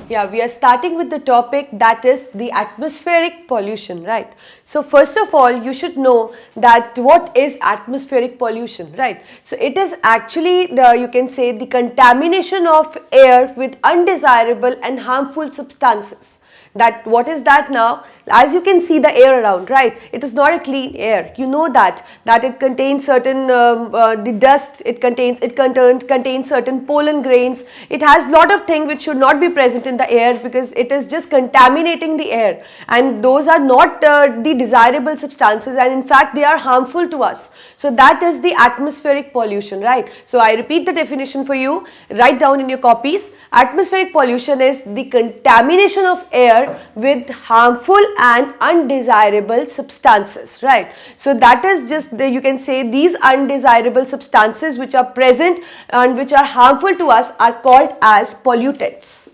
Yeah, we are starting with the topic that is the atmospheric pollution, right? So first of all, you should know that what is atmospheric pollution, right? So it is actually you can say the contamination of air with undesirable and harmful substances. That what is that now? As you can see the air around, right? It is not a clean air. You know that it contains certain the dust. It contains certain pollen grains. It has lot of things which should not be present in the air because it is just contaminating the air, and those are not the desirable substances, and in fact they are harmful to us. So that is the atmospheric pollution, right? So I repeat the definition for you. Write down in your copies. Atmospheric pollution is the contamination of air with harmful and undesirable substances, right? So that is just you can say these undesirable substances which are present and which are harmful to us are called as pollutants.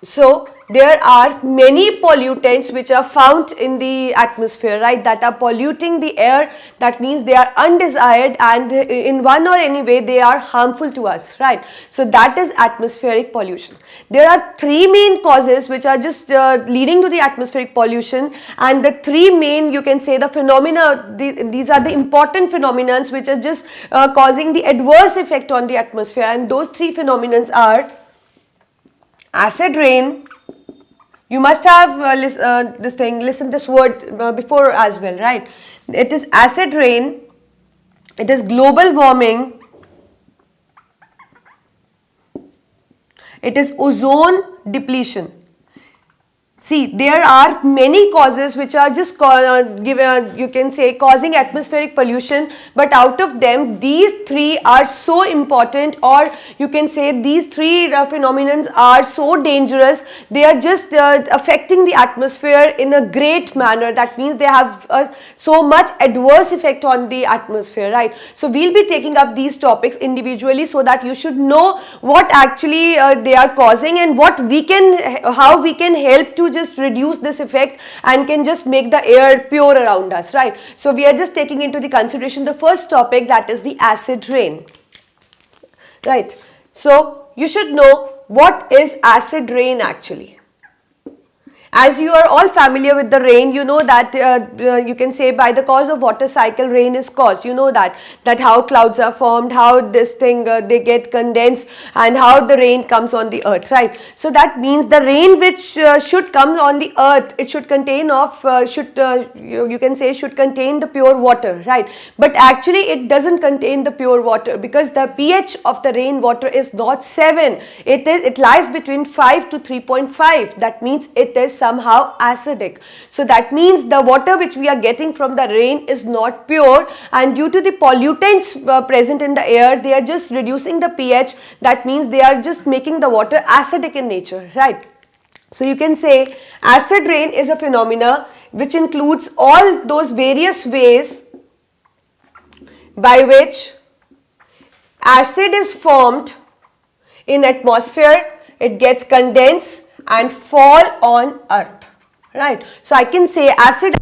So there are many pollutants which are found in the atmosphere, right, that are polluting the air. That means they are undesired and in one or any way they are harmful to us, right? So that is atmospheric pollution. There are three main causes which are just leading to the atmospheric pollution, and the three main, you can say, the phenomena, these are the important phenomena which are just causing the adverse effect on the atmosphere, and those three phenomena are acid rain. You must have listened this word before as well, right? It is acid rain, it is global warming, it is ozone depletion. See, there are many causes which are just you can say causing atmospheric pollution, but out of them these three are so important, or you can say these three phenomena are so dangerous. They are just affecting the atmosphere in a great manner. That means they have so much adverse effect on the atmosphere, right? So we'll be taking up these topics individually so that you should know what actually they are causing and how we can help to just reduce this effect and can just make the air pure around us, right? So we are just taking into the consideration the first topic, that is the acid rain, right? So you should know what is acid rain actually. As you are all familiar with the rain, you know that you can say by the cause of water cycle rain is caused. You know that how clouds are formed, how this thing they get condensed, and how the rain comes on the earth, right? So that means the rain which should come on the earth, it should contain you can say should contain the pure water, right? But actually it doesn't contain the pure water because the pH of the rain water is not 7. It lies between 5 to 3.5. That means it is somehow acidic. So that means the water which we are getting from the rain is not pure, and due to the pollutants present in the air, they are just reducing the pH. That means they are just making the water acidic in nature, right? So you can say acid rain is a phenomena which includes all those various ways by which acid is formed in atmosphere, it gets condensed and fall on earth, right? So I can say acid